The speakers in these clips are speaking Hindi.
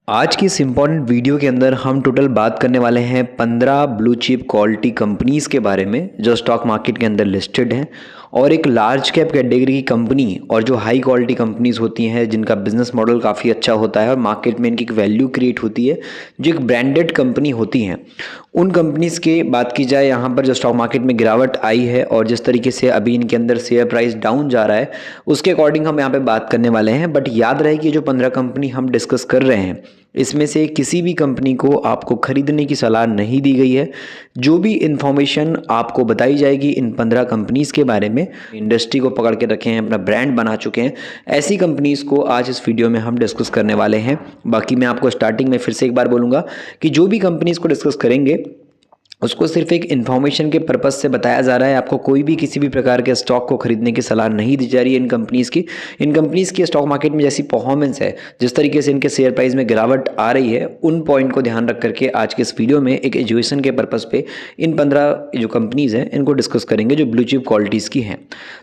आज की इस इम्पॉर्टेंट वीडियो के अंदर हम टोटल बात करने वाले हैं 15 ब्लू चिप क्वालिटी कंपनीज के बारे में जो स्टॉक मार्केट के अंदर लिस्टेड हैं और एक लार्ज कैप कैटेगरी की कंपनी और जो हाई क्वालिटी कंपनीज होती हैं जिनका बिजनेस मॉडल काफ़ी अच्छा होता है और मार्केट में इनकी एक वैल्यू क्रिएट होती है, जो एक ब्रांडेड कंपनी होती हैं, उन कंपनीज की बात की जाए। यहाँ पर जो स्टॉक मार्केट में गिरावट आई है और जिस तरीके से अभी इनके अंदर शेयर प्राइस डाउन जा रहा है उसके अकॉर्डिंग हम यहाँ पे बात करने वाले हैं। बट याद रहे कि जो 15 कंपनी हम डिस्कस कर रहे हैं इसमें से किसी भी कंपनी को आपको खरीदने की सलाह नहीं दी गई है। जो भी इंफॉर्मेशन आपको बताई जाएगी इन 15 कंपनीज के बारे में, इंडस्ट्री को पकड़ के रखे हैं, अपना ब्रांड बना चुके हैं, ऐसी कंपनीज को आज इस वीडियो में हम डिस्कस करने वाले हैं। बाकी मैं आपको स्टार्टिंग में फिर से एक बार बोलूँगा कि जो भी कंपनीज को डिस्कस करेंगे उसको सिर्फ एक इन्फॉर्मेशन के पर्पज़ से बताया जा रहा है। आपको कोई भी किसी भी प्रकार के स्टॉक को खरीदने की सलाह नहीं दी जा रही है। इन कंपनीज़ की स्टॉक मार्केट में जैसी परफॉर्मेंस है, जिस तरीके से इनके शेयर प्राइस में गिरावट आ रही है, उन पॉइंट को ध्यान रख करके आज के इस वीडियो में एक एजुकेशन के पर्पज़ पे इन 15 जो कंपनीज़ हैं इनको डिस्कस करेंगे जो ब्लू चिप क्वालिटीज़ की हैं।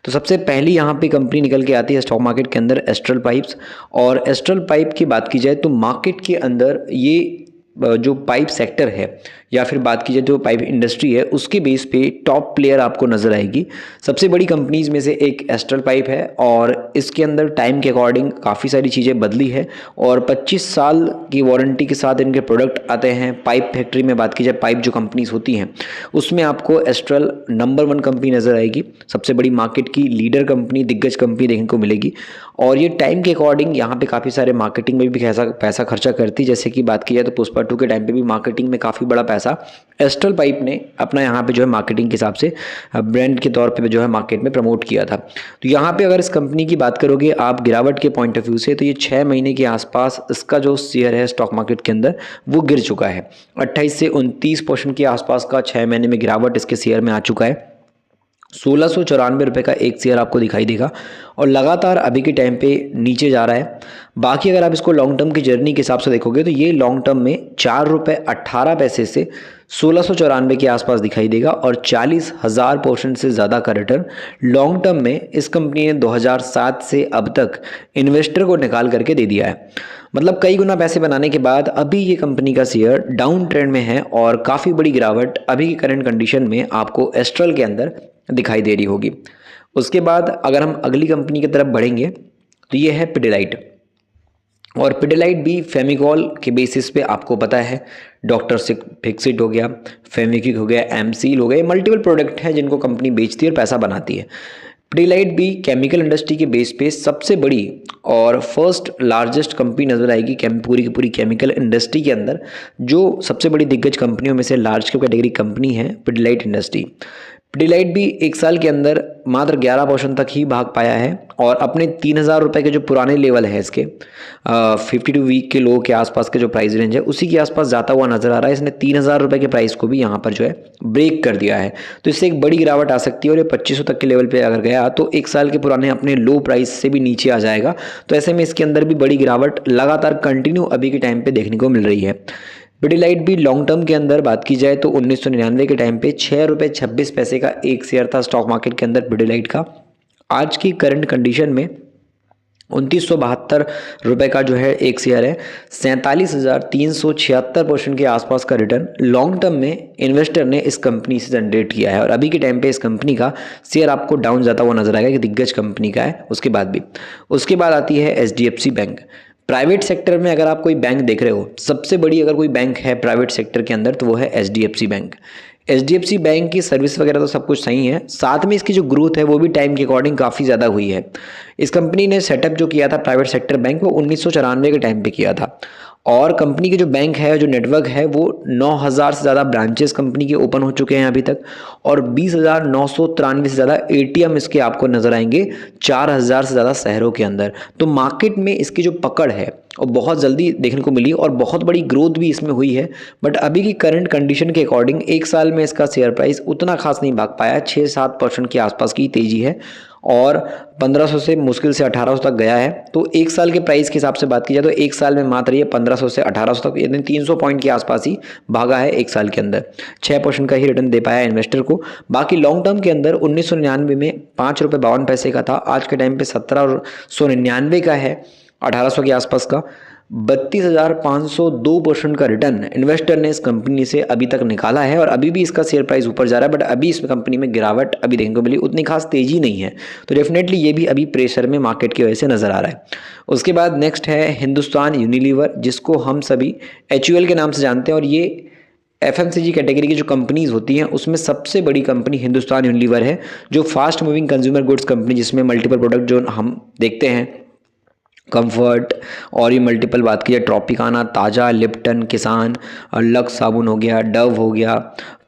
तो सबसे पहली यहाँ पर कंपनी निकल के आती है स्टॉक मार्केट के अंदर एस्ट्रल पाइप्स। और एस्ट्रल पाइप की बात की जाए तो मार्केट के अंदर ये जो पाइप सेक्टर है या फिर बात की जाए जो पाइप इंडस्ट्री है उसके बेस पे टॉप प्लेयर आपको नज़र आएगी। सबसे बड़ी कंपनीज में से एक एस्ट्रल पाइप है और इसके अंदर टाइम के अकॉर्डिंग काफ़ी सारी चीज़ें बदली है और 25 साल की वारंटी के साथ इनके प्रोडक्ट आते हैं। पाइप फैक्ट्री में बात की जाए, पाइप जो कंपनीज होती हैं उसमें आपको एस्ट्रल नंबर 1 कंपनी नज़र आएगी। सबसे बड़ी मार्केट की लीडर कंपनी, दिग्गज कंपनी देखने को मिलेगी और ये टाइम के अकॉर्डिंग यहाँ पे काफ़ी सारे मार्केटिंग में भी पैसा खर्चा करती है। जैसे कि बात की जाए तो पुष्पा 2 के टाइम पे भी मार्केटिंग में काफ़ी बड़ा पैसा एस्ट्रल पाइप ने अपना यहाँ पे जो है मार्केटिंग के हिसाब से ब्रांड के तौर पे जो है मार्केट में प्रमोट किया था। तो यहाँ पे अगर इस कंपनी की बात करोगे आप गिरावट के पॉइंट ऑफ व्यू से, तो ये 6 महीने के आसपास इसका जो शेयर है स्टॉक मार्केट के अंदर वो गिर चुका है। 28 से 29% के आसपास का 6 महीने में गिरावट इसके शेयर में आ चुका है। 1694 रुपये का एक शेयर आपको दिखाई देगा और लगातार अभी के टाइम पे नीचे जा रहा है। बाकी अगर आप इसको लॉन्ग टर्म की जर्नी के हिसाब से देखोगे तो ये लॉन्ग टर्म में 4.18 रुपये से 1694 के आसपास दिखाई देगा और 40,000% से ज़्यादा का रिटर्न लॉन्ग टर्म में इस कंपनी ने 2007 से अब तक इन्वेस्टर को निकाल करके दे दिया है। मतलब कई गुना पैसे बनाने के बाद अभी ये कंपनी का शेयर डाउन ट्रेंड में है और काफ़ी बड़ी गिरावट अभी की करंट कंडीशन में आपको एस्ट्रल के अंदर दिखाई दे रही होगी। उसके बाद अगर हम अगली कंपनी की तरफ बढ़ेंगे तो ये है पिडिलाइट। और पिडिलाइट भी फेविकॉल के बेसिस पे आपको पता है, डॉक्टर फिक्सिट हो गया, फेविक्विक हो गया, एमसील हो गया, मल्टीपल प्रोडक्ट हैं जिनको कंपनी बेचती है और पैसा बनाती है। पिडिलाइट भी केमिकल इंडस्ट्री के बेस पे सबसे बड़ी और फर्स्ट लार्जेस्ट कंपनी नज़र आएगी पूरी की पूरी केमिकल इंडस्ट्री के अंदर। जो सबसे बड़ी दिग्गज कंपनियों में से लार्ज कैप कैटेगरी कंपनी है पिडिलाइट इंडस्ट्री। पिडिलाइट भी एक साल के अंदर मात्र 11% तक ही भाग पाया है और अपने 3,000 रुपये के जो पुराने लेवल है इसके 52 वीक के लो के आसपास के जो प्राइस रेंज है उसी के आसपास जाता हुआ नजर आ रहा है। इसने 3,000 रुपये के प्राइस को भी यहाँ पर जो है ब्रेक कर दिया है, तो इससे एक बड़ी गिरावट आ सकती है और ये 2500 तक के लेवल पे अगर गया तो एक साल के पुराने अपने लो प्राइस से भी नीचे आ जाएगा। तो ऐसे में इसके अंदर भी बड़ी गिरावट लगातार कंटिन्यू अभी के टाइम पे देखने को मिल रही है। पिडिलाइट भी लॉन्ग टर्म के अंदर बात की जाए तो 1999 के टाइम पे 6.26 रुपये का एक शेयर था स्टॉक मार्केट के अंदर पिडिलाइट का। आज की करंट कंडीशन में 2972 रुपये का जो है एक शेयर है। 47,376% के आसपास का रिटर्न लॉन्ग टर्म में इन्वेस्टर ने इस कंपनी से जनरेट किया है और अभी के टाइम पे इस कंपनी का शेयर आपको डाउन जाता हुआ नजर आएगा कि दिग्गज कंपनी का है। उसके बाद आती है एचडीएफसी बैंक। प्राइवेट सेक्टर में अगर आप कोई बैंक देख रहे हो, सबसे बड़ी अगर कोई बैंक है प्राइवेट सेक्टर के अंदर तो वो है एचडीएफसी बैंक। एचडीएफसी बैंक की सर्विस वगैरह तो सब कुछ सही है, साथ में इसकी जो ग्रोथ है वो भी टाइम के अकॉर्डिंग काफ़ी ज़्यादा हुई है। इस कंपनी ने सेटअप जो किया था प्राइवेट सेक्टर बैंक वो 1994 के टाइम पे किया था और कंपनी के जो बैंक है, जो नेटवर्क है, वो 9,000 से ज़्यादा ब्रांचेस कंपनी के ओपन हो चुके हैं अभी तक और 20,993 से ज़्यादा एटीएम इसके आपको नज़र आएंगे 4,000 से ज़्यादा शहरों के अंदर। तो मार्केट में इसकी जो पकड़ है और बहुत जल्दी देखने को मिली और बहुत बड़ी ग्रोथ भी इसमें हुई है। बट अभी की करंट कंडीशन के अकॉर्डिंग एक साल में इसका शेयर प्राइस उतना खास नहीं भाग पाया, 6-7% के आसपास की तेज़ी है और 1500 से मुश्किल से 1800 तक गया है। तो एक साल के प्राइस के हिसाब से बात की जाए तो एक साल में मात्र ये 1500 से 1800 तक यानी 300 पॉइंट के आसपास ही भागा है एक साल के अंदर। 6% का ही रिटर्न दे पाया इन्वेस्टर को। बाकी लॉन्ग टर्म के अंदर 1999 में 5.52 रुपये का था, आज के टाइम पे 1799 का है 1800 के आसपास का। 32,502% का रिटर्न इन्वेस्टर ने इस कंपनी से अभी तक निकाला है और अभी भी इसका शेयर प्राइस ऊपर जा रहा है, बट अभी इस कंपनी में गिरावट अभी देखने को मिली, उतनी खास तेजी नहीं है। तो डेफिनेटली ये भी अभी प्रेशर में मार्केट की वजह से नजर आ रहा है। उसके बाद नेक्स्ट है हिंदुस्तान यूनिलीवर, जिसको हम सभी HUL के नाम से जानते हैं, और ये FMCG कैटेगरी की जो कंपनीज होती हैं उसमें सबसे बड़ी कंपनी हिंदुस्तान यूनिलीवर है, जो fast moving consumer goods company, जिसमें मल्टीपल प्रोडक्ट जो हम देखते हैं, कंफर्ट और ये मल्टीपल बात की जाए, ट्रॉपिकाना, ताज़ा, लिप्टन, किसान, लक्स साबुन हो गया, डव हो गया,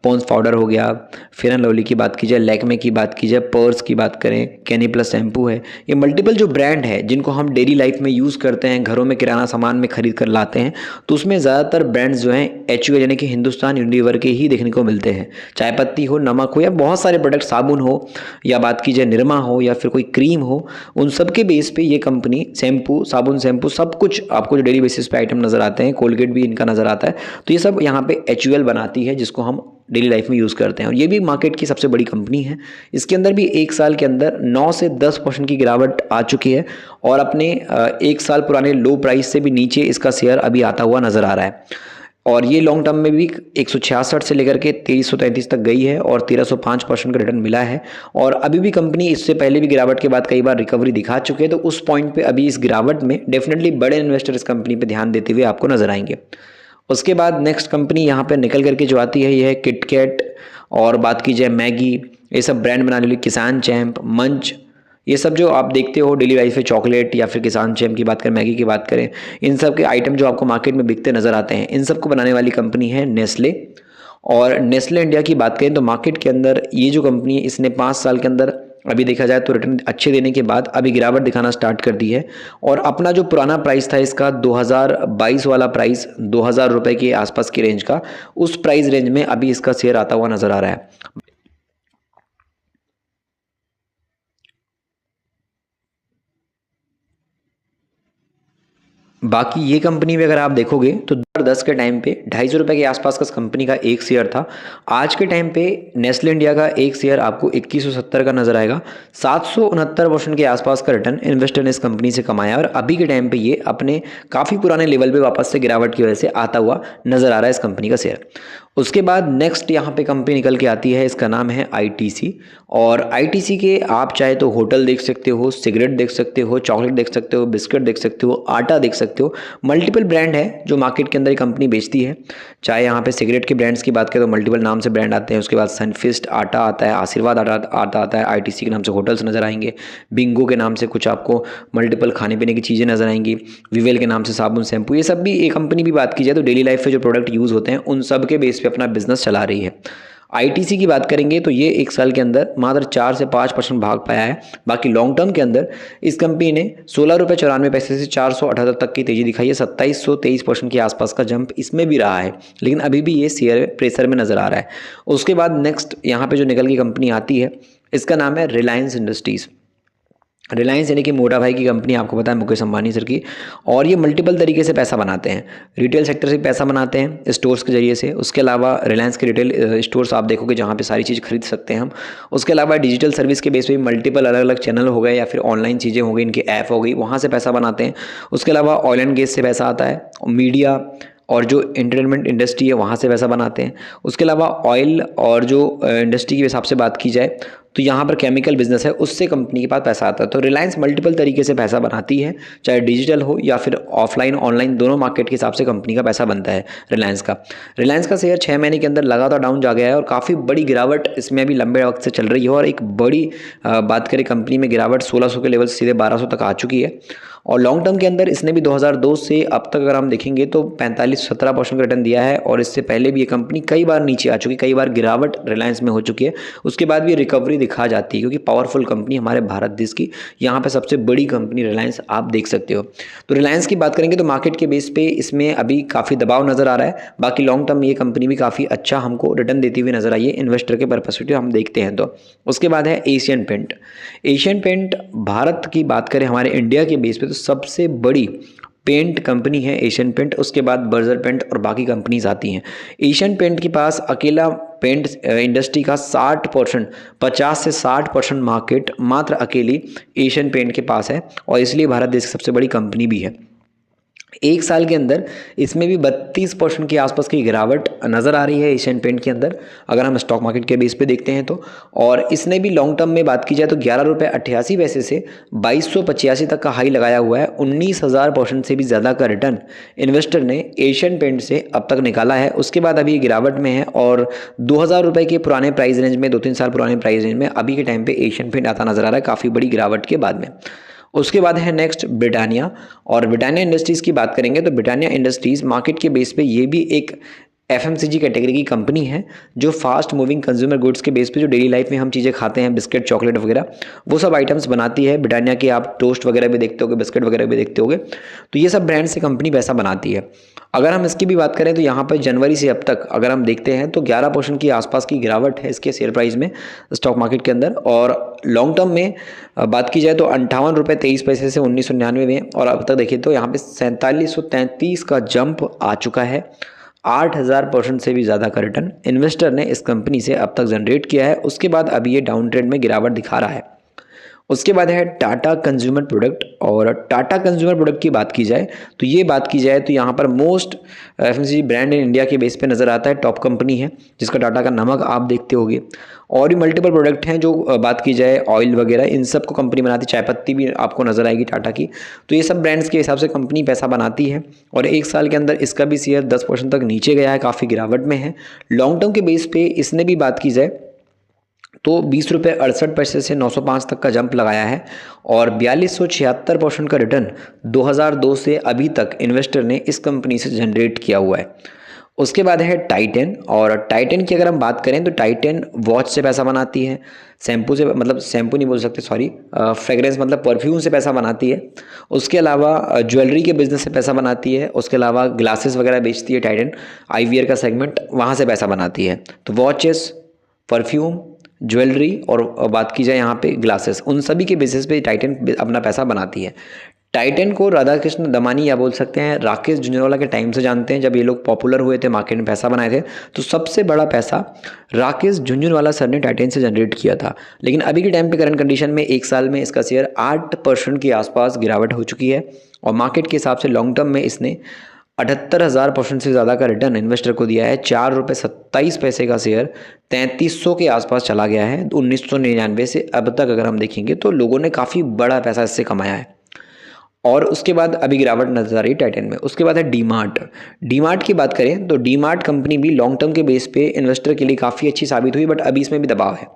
पॉन्स पाउडर हो गया, फेयर एंड लवली की बात की जाए, लैक्मे की बात की जाए, पर्स की बात करें, कैनी प्लस शैम्पू है, ये मल्टीपल जो ब्रांड है जिनको हम डेली लाइफ में यूज़ करते हैं, घरों में किराना सामान में खरीद कर लाते हैं, तो उसमें ज़्यादातर ब्रांड्स जो हैं HUL यानी कि हिंदुस्तान यूनिलीवर के ही देखने को मिलते हैं। चाय पत्ती हो, नमक हो, या बहुत सारे प्रोडक्ट, साबुन हो, या बात की जाए निरमा हो, या फिर कोई क्रीम हो, उन सब के बेस पे ये कंपनी शैम्पू, साबुन, शैम्पू, सब कुछ आपको जो डेली बेसिस पे आइटम नज़र आते हैं, कोलगेट भी इनका नज़र आता है, तो ये सब यहाँ पे HUL बनाती है, जिसको हम डेली लाइफ में यूज़ करते हैं, और ये भी मार्केट की सबसे बड़ी कंपनी है। इसके अंदर भी एक साल के अंदर 9 से 10% की गिरावट आ चुकी है, और अपने एक साल पुराने लो प्राइस से भी नीचे इसका शेयर अभी आता हुआ नज़र आ रहा है। और ये लॉन्ग टर्म में भी 166 से लेकर के 2333 तक गई है, और 1305% का रिटर्न मिला है। और अभी भी कंपनी इससे पहले भी गिरावट के बाद कई बार रिकवरी दिखा चुके हैं, तो उस पॉइंट पे अभी इस गिरावट में डेफिनेटली बड़े इन्वेस्टर इस कंपनी पे ध्यान देते हुए आपको नजर आएंगे। उसके बाद नेक्स्ट कंपनी यहाँ पे निकल करके जो आती है, ये है किटकैट, और बात की जाए मैगी, ये सब ब्रांड बनाने वाली, किसान चैम्प, मंच, ये सब जो आप देखते हो डेली लाइफ में, चॉकलेट या फिर किसान चैम्प की बात करें, मैगी की बात करें, इन सब के आइटम जो आपको मार्केट में बिकते नजर आते हैं, इन सब को बनाने वाली कंपनी है नेस्ले। और नेस्ले इंडिया की बात करें तो मार्केट के अंदर ये जो कंपनी है, इसने 5 साल के अंदर अभी देखा जाए तो रिटर्न अच्छे देने के बाद अभी गिरावट दिखाना स्टार्ट कर दी है, और अपना जो पुराना प्राइस था इसका 2022 वाला प्राइस 2000 रुपये के आसपास की रेंज का, उस प्राइस रेंज में अभी इसका शेयर आता हुआ नजर आ रहा है। बाकी ये कंपनी में अगर आप देखोगे तो 2010 के टाइम पे 250 रुपये के आसपास का कंपनी का एक शेयर था। आज के टाइम पे नेस्ले इंडिया का एक शेयर आपको 2170 का नजर आएगा। 769% के आसपास का रिटर्न इन्वेस्टर ने इस कंपनी से कमाया, और अभी के टाइम पे ये अपने काफ़ी पुराने लेवल पे वापस से गिरावट की वजह से आता हुआ नजर आ रहा है इस कंपनी का शेयर। उसके बाद नेक्स्ट यहाँ पे कंपनी निकल के आती है, इसका नाम है ITC। और ITC के आप चाहे तो होटल देख सकते हो, सिगरेट देख सकते हो, चॉकलेट देख सकते हो, बिस्किट देख सकते हो, आटा देख सकते हो, मल्टीपल ब्रांड है जो मार्केट के अंदर कंपनी बेचती है। चाहे यहाँ पे सिगरेट के ब्रांड्स की बात करें तो मल्टीपल नाम से ब्रांड आते हैं। उसके बाद सनफिस्ट आटा आता है, आशीर्वाद आटा आता है, ITC के नाम से होटल्स नजर आएंगे, बिंगो के नाम से कुछ आपको मल्टीपल खाने पीने की चीज़ें नजर आएंगी, विवेल के नाम से साबुन, शैम्पू, ये सब भी एक कंपनी भी बात की जाए तो डेली लाइफ में जो प्रोडक्ट यूज़ होते हैं उन सब के बेस पे अपना बिजनेस चला रही है। ITC की बात करेंगे तो ये एक साल के अंदर मात्र 4 से 5% भाग पाया है। बाकी लॉन्ग टर्म के अंदर इस कंपनी ने 16 रुपये 94 पैसे से 478 तक की तेजी दिखाई है। 2723% के आसपास का जंप इसमें भी रहा है, लेकिन अभी भी ये शेयर प्रेशर में नजर आ रहा है। उसके बाद नेक्स्ट यहाँ पे जो निकल की कंपनी आती है, इसका नाम है रिलायंस इंडस्ट्रीज़। रिलायंस यानी कि मोटा भाई की कंपनी, आपको पता है मुकेश अंबानी सर की, और ये मल्टीपल तरीके से पैसा बनाते हैं। रिटेल सेक्टर से पैसा बनाते हैं स्टोर्स के जरिए से। उसके अलावा रिलायंस के रिटेल स्टोर्स आप देखोगे जहाँ पे सारी चीज़ खरीद सकते हैं हम। उसके अलावा डिजिटल सर्विस के बेस पे मल्टीपल अलग अलग चैनल हो गए या फिर ऑनलाइन चीज़ें हो गई, इनके ऐप हो गई, वहाँ से पैसा बनाते हैं। उसके अलावा ऑयल एंड गैस से पैसा आता है, मीडिया और जो एंटरटेनमेंट इंडस्ट्री है वहाँ से पैसा बनाते हैं। उसके अलावा ऑयल और जो इंडस्ट्री के हिसाब से बात की जाए तो यहाँ पर केमिकल बिजनेस है, उससे कंपनी के पास पैसा आता है। तो रिलायंस मल्टीपल तरीके से पैसा बनाती है, चाहे डिजिटल हो या फिर ऑफलाइन ऑनलाइन, दोनों मार्केट के हिसाब से कंपनी का पैसा बनता है रिलायंस का। रिलायंस का शेयर 6 महीने के अंदर लगातार डाउन जा गया है, और काफ़ी बड़ी गिरावट इसमें अभी लंबे वक्त से चल रही है। और एक बड़ी बात करें कंपनी में, गिरावट 1600 के लेवल से सीधे 1200 तक आ चुकी है। और लॉन्ग टर्म के अंदर इसने भी 2002 से अब तक अगर हम देखेंगे तो 45-17% का रिटर्न दिया है। और इससे पहले भी ये कंपनी कई बार नीचे आ चुकी, कई बार गिरावट रिलायंस में हो चुकी है, उसके बाद भी रिकवरी दिखा जाती है, क्योंकि पावरफुल कंपनी हमारे भारत देश की, यहाँ पे सबसे बड़ी कंपनी रिलायंस आप देख सकते हो। तो रिलायंस की बात करेंगे तो मार्केट के बेस पे इसमें अभी काफ़ी दबाव नजर आ रहा है। बाकी लॉन्ग टर्म ये कंपनी भी काफ़ी अच्छा हमको रिटर्न देती हुई नजर आई है इन्वेस्टर के परस्पेक्टिव हम देखते हैं तो। उसके बाद है Asian Paint. Asian Paint Bharat की बात करें हमारे इंडिया के बेस पे तो सबसे बड़ी पेंट कंपनी है एशियन पेंट, उसके बाद बर्जर पेंट और बाकी कंपनीज आती हैं। एशियन पेंट के पास अकेला पेंट इंडस्ट्री का 60%, 50 से 60% मार्केट मात्र अकेली एशियन पेंट के पास है और इसलिए भारत देश की सबसे बड़ी कंपनी भी है। एक साल के अंदर इसमें भी 32% के आसपास की गिरावट नज़र आ रही है एशियन पेंट के अंदर, अगर हम स्टॉक मार्केट के बेस पे देखते हैं तो। और इसने भी लॉन्ग टर्म में बात की जाए तो 11.88 से 2285 तक का हाई लगाया हुआ है। 19,000% से भी ज़्यादा का रिटर्न इन्वेस्टर ने एशियन पेंट से अब तक निकाला है। उसके बाद अभी गिरावट में है और 2,000 रुपये के पुराने प्राइस रेंज में, 2-3 साल पुराने प्राइस रेंज में अभी के टाइम पर एशियन पेंट आता नज़र आ रहा है काफ़ी बड़ी गिरावट के बाद में। उसके बाद है नेक्स्ट ब्रिटानिया, और ब्रिटानिया इंडस्ट्रीज़ की बात करेंगे तो ब्रिटानिया इंडस्ट्रीज़ मार्केट के बेस पे ये भी एक FMCG कैटेगरी की कंपनी है जो फास्ट मूविंग कंज्यूमर गुड्स के बेस पे जो डेली लाइफ में हम चीज़ें खाते हैं, बिस्किट, चॉकलेट वगैरह, वो सब आइटम्स बनाती है ब्रिटानिया के। आप टोस्ट वगैरह भी देखते होगे, बिस्किट वगैरह भी देखते होगे, तो ये सब ब्रांड से कंपनी पैसा बनाती है। अगर हम इसकी भी बात करें तो यहाँ पर जनवरी से अब तक अगर हम देखते हैं तो 11% की आसपास की गिरावट है इसके शेयर प्राइस में स्टॉक मार्केट के अंदर। और लॉन्ग टर्म में बात की जाए तो 58.23 से 1999 में, और अब तक देखिए तो यहाँ पे 4733 का जंप आ चुका है। 8,000% से भी ज़्यादा का रिटर्न इन्वेस्टर ने इस कंपनी से अब तक जनरेट किया है। उसके बाद अभी ये डाउन ट्रेंड में गिरावट दिखा रहा है। उसके बाद है टाटा कंज्यूमर प्रोडक्ट, और टाटा कंज्यूमर प्रोडक्ट की बात की जाए तो यहाँ पर most FMCG brand in India के बेस पे नज़र आता है, टॉप कंपनी है जिसका टाटा का नमक आप देखते होगे। और भी मल्टीपल प्रोडक्ट हैं जो बात की जाए ऑयल वगैरह, इन सब को कंपनी बनाती है। चाय पत्ती भी आपको नज़र आएगी टाटा की। तो ये सब ब्रांड्स के हिसाब से कंपनी पैसा बनाती है और एक साल के अंदर इसका भी शेयर 10% तक नीचे गया है, काफ़ी गिरावट में है। लॉन्ग टर्म के बेस पे इसने भी बात की जाए तो 20.68 से 905 तक का जंप लगाया है और 4276% का रिटर्न 2002 से अभी तक इन्वेस्टर ने इस कंपनी से जनरेट किया हुआ है। उसके बाद है टाइटन, और टाइटन की अगर हम बात करें तो टाइटन वॉच से पैसा बनाती है, शैम्पू से, मतलब शैम्पू नहीं बोल सकते सॉरी, फ्रेगरेंस मतलब परफ्यूम से पैसा बनाती है। उसके अलावा ज्वेलरी के बिजनेस से पैसा बनाती है। उसके अलावा ग्लासेस वगैरह बेचती है टाइटन, IVR का सेगमेंट, वहाँ से पैसा बनाती है। तो वॉचेस, परफ्यूम, ज्वेलरी और बात की जाए यहाँ पे ग्लासेस, उन सभी के बेसिस पे टाइटन अपना पैसा बनाती है। टाइटन को राधा कृष्ण दमानी या बोल सकते हैं राकेश झुंझुनवाला के टाइम से जानते हैं। जब ये लोग पॉपुलर हुए थे, मार्केट में पैसा बनाए थे, तो सबसे बड़ा पैसा राकेश झुंझुनवाला सर ने टाइटन से जनरेट किया था। लेकिन अभी के टाइम पे करंट कंडीशन में एक साल में इसका शेयर 8% के आसपास गिरावट हो चुकी है और मार्केट के हिसाब से लॉन्ग टर्म में इसने 78,000% से ज़्यादा का रिटर्न इन्वेस्टर को दिया है। 4.27 का शेयर 3300 के आसपास चला गया है। 1999 से अब तक अगर हम देखेंगे तो लोगों ने काफ़ी बड़ा पैसा इससे कमाया है। और उसके बाद अभी गिरावट नजर आ रही है टाइटन में। उसके बाद है डीमार्ट की बात करें तो डीमार्ट कंपनी भी लॉन्ग टर्म के बेस पे इन्वेस्टर के लिए काफ़ी अच्छी साबित हुई, बट अभी इसमें भी दबाव है।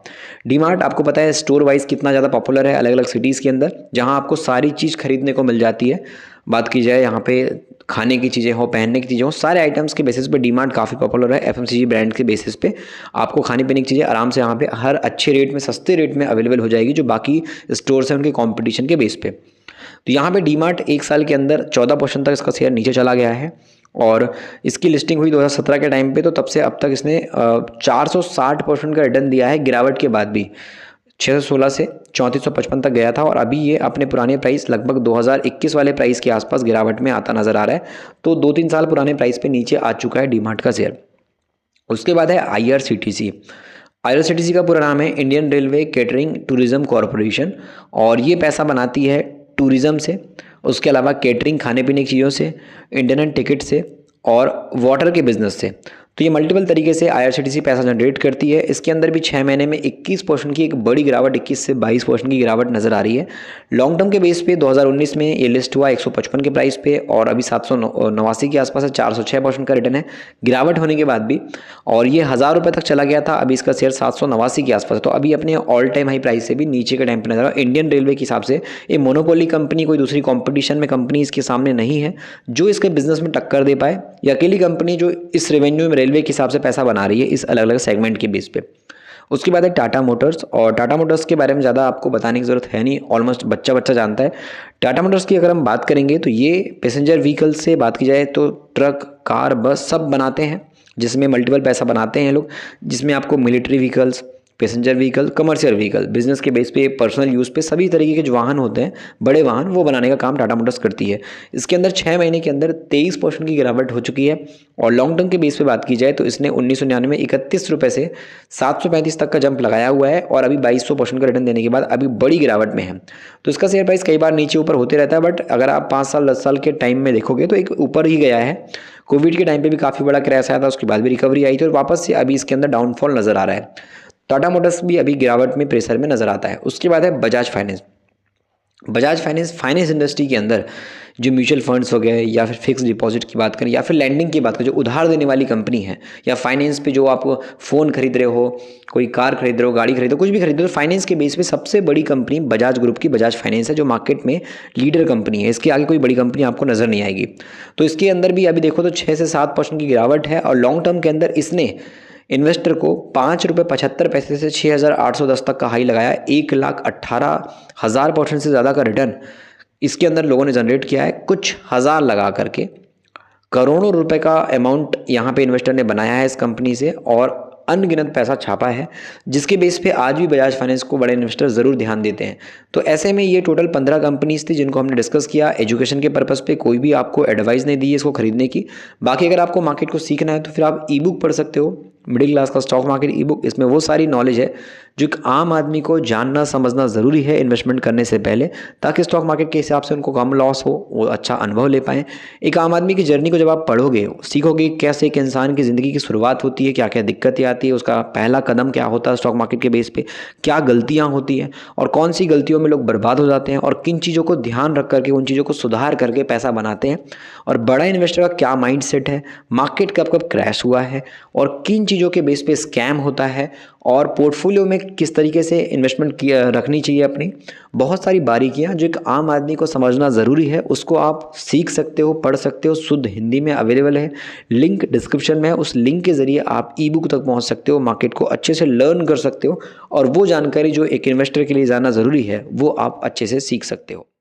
डीमार्ट आपको पता है स्टोर वाइज कितना ज़्यादा पॉपुलर है अलग अलग सिटीज़ के अंदर, जहाँ आपको सारी चीज़ खरीदने को मिल जाती है। बात की जाए यहाँ पे खाने की चीज़ें हो, पहनने की चीज़ें हो, सारे आइटम्स के बेसिस पे डीमार्ट काफ़ी पॉपुलर है। FMCG ब्रांड के बेसिस पे आपको खाने पीने की चीज़ें आराम से यहाँ पे हर अच्छे रेट में, सस्ते रेट में अवेलेबल हो जाएगी, जो बाकी स्टोर्स हैं उनके कॉम्पिटिशन के बेस पे। तो यहाँ पे डीमार्ट एक साल के अंदर 14% तक इसका शेयर नीचे चला गया है और इसकी लिस्टिंग हुई 2017 के टाइम पे, तो तब से अब तक इसने 460% का रिटर्न दिया है गिरावट के बाद भी। 616 से 3455 तक गया था और अभी ये अपने पुराने प्राइस लगभग 2021 वाले प्राइस के आसपास गिरावट में आता नज़र आ रहा है। तो 2-3 साल पुराने प्राइस पे नीचे आ चुका है डीमार्ट का शेयर। उसके बाद है IRCTC का पूरा नाम है Indian railway catering tourism corporation, और ये पैसा बनाती है टूरिज़्म से, उसके अलावा केटरिंग खाने पीने की चीज़ों से, इंटरनेट टिकट से और वाटर के बिज़नेस से। तो ये मल्टीपल तरीके से IRCTC पैसा जनरेट करती है। इसके अंदर भी 6 महीने में 21% की एक बड़ी गिरावट, 21 से 22% की गिरावट नज़र आ रही है। लॉन्ग टर्म के बेस पे 2019 में ये लिस्ट हुआ 155 के प्राइस पे और अभी 789 के आसपास है। 406% का रिटर्न है गिरावट होने के बाद भी, और ये 1000 रुपये तक चला गया था। अभी इसका शेयर 789 के आसपास है, तो अभी अपने ऑल टाइम हाई प्राइस से भी नीचे के टाइम पर नजर आ रहा है। इंडियन रेलवे के हिसाब से ये मोनोपोली कंपनी, कोई दूसरी कॉम्पिटिशन में कंपनी इसके सामने नहीं है जो इसके बिजनेस में टक्कर दे पाए। ये अकेली कंपनी जो इस रेवेन्यू में रेलवे के हिसाब से पैसा बना रही है इस अलग अलग सेगमेंट के बेस पे। उसके बाद है टाटा मोटर्स, और टाटा मोटर्स के बारे में ज़्यादा आपको बताने की ज़रूरत है नहीं, ऑलमोस्ट बच्चा जानता है। टाटा मोटर्स की अगर हम बात करेंगे तो ये पैसेंजर व्हीकल से बात की जाए तो ट्रक, कार, बस सब बनाते हैं, जिसमें मल्टीपल पैसा बनाते हैं लोग, जिसमें आपको military vehicles, passenger vehicle, commercial vehicle, business के बेस पे, पर्सनल यूज़ पे, सभी तरीके के जो वाहन होते हैं, बड़े वाहन, वो बनाने का काम टाटा मोटर्स करती है। इसके अंदर 6 महीने के अंदर 23% की गिरावट हो चुकी है। और लॉन्ग टर्म के बेस पे बात की जाए तो इसने 1999 में 31 रुपये से 735 तक का जंप लगाया हुआ है और अभी 2200% का रिटर्न देने के बाद अभी बड़ी गिरावट में है। तो इसका शेयर प्राइस कई बार नीचे ऊपर होते रहता है, बट अगर आप 5 साल 10 साल के टाइम में देखोगे तो एक ऊपर ही गया है। कोविड के टाइम पे भी काफ़ी बड़ा क्रैश आया था, उसके बाद भी रिकवरी आई थी और वापस से अभी इसके अंदर डाउनफॉल नज़र आ रहा है। टाटा मोटर्स भी अभी गिरावट में, प्रेशर में नज़र आता है। उसके बाद है Bajaj finance. Bajaj finance industry के अंदर जो म्यूचुअल फंड्स हो गए या फिर फिक्स डिपॉजिट की बात करें या फिर लैंडिंग की बात करें, जो उधार देने वाली कंपनी है, या फाइनेंस पे जो आप फ़ोन खरीद रहे हो, कोई कार खरीद रहे हो, गाड़ी खरीद रहे हो, कुछ भी खरीद रहे हो, तो फाइनेंस के बेस पे सबसे बड़ी कंपनी बजाज ग्रुप की बजाज फाइनेंस है, जो मार्केट में लीडर कंपनी है। इसके आगे कोई बड़ी कंपनी आपको नज़र नहीं आएगी। तो इसके अंदर भी अभी देखो तो 6 से 7% की गिरावट है और लॉन्ग टर्म के अंदर इसने इन्वेस्टर को 5 रुपये 75 पैसे से 6,810 तक का हाई लगाया। 1,18,000% से ज़्यादा का रिटर्न इसके अंदर लोगों ने जनरेट किया है। कुछ हज़ार लगा करके करोड़ों रुपए का अमाउंट यहाँ पे इन्वेस्टर ने बनाया है इस कंपनी से और अनगिनत पैसा छापा है, जिसके बेस पे आज भी बजाज फाइनेंस को बड़े इन्वेस्टर ज़रूर ध्यान देते हैं। तो ऐसे में ये टोटल 15 कंपनीज थी जिनको हमने डिस्कस किया। एजुकेशन के पर्पज़ पे कोई भी आपको एडवाइस नहीं दी है इसको खरीदने की। बाकी अगर आपको मार्केट को सीखना है तो फिर आप ई बुक पढ़ सकते हो, मिडिल क्लास का स्टॉक मार्केट ई बुक। इसमें वो सारी नॉलेज है जो एक आम आदमी को जानना समझना ज़रूरी है इन्वेस्टमेंट करने से पहले, ताकि स्टॉक मार्केट के हिसाब से उनको कम लॉस हो, वो अच्छा अनुभव ले पाएँ। एक आम आदमी की जर्नी को जब आप पढ़ोगे, सीखोगे कैसे एक इंसान की ज़िंदगी की शुरुआत होती है, क्या क्या दिक्कतें आती है, उसका पहला कदम क्या होता है स्टॉक मार्केट के बेस पे, क्या गलतियाँ होती हैं और कौन सी गलतियों में लोग बर्बाद हो जाते हैं और किन चीज़ों को ध्यान रख करके उन चीज़ों को सुधार करके पैसा बनाते हैं, और बड़ा इन्वेस्टर का क्या माइंड सेट है, मार्केट कब कब क्रैश हुआ है और किन चीज़ों के बेस पे स्कैम होता है, और पोर्टफोलियो में किस तरीके से इन्वेस्टमेंट किया रखनी चाहिए अपनी, बहुत सारी बारीकियां जो एक आम आदमी को समझना ज़रूरी है। उसको आप सीख सकते हो, पढ़ सकते हो, शुद्ध हिंदी में अवेलेबल है, लिंक डिस्क्रिप्शन में है। उस लिंक के ज़रिए आप ई बुक तक पहुंच सकते हो, मार्केट को अच्छे से लर्न कर सकते हो और वो जानकारी जो एक इन्वेस्टर के लिए जानना ज़रूरी है वो आप अच्छे से सीख सकते हो।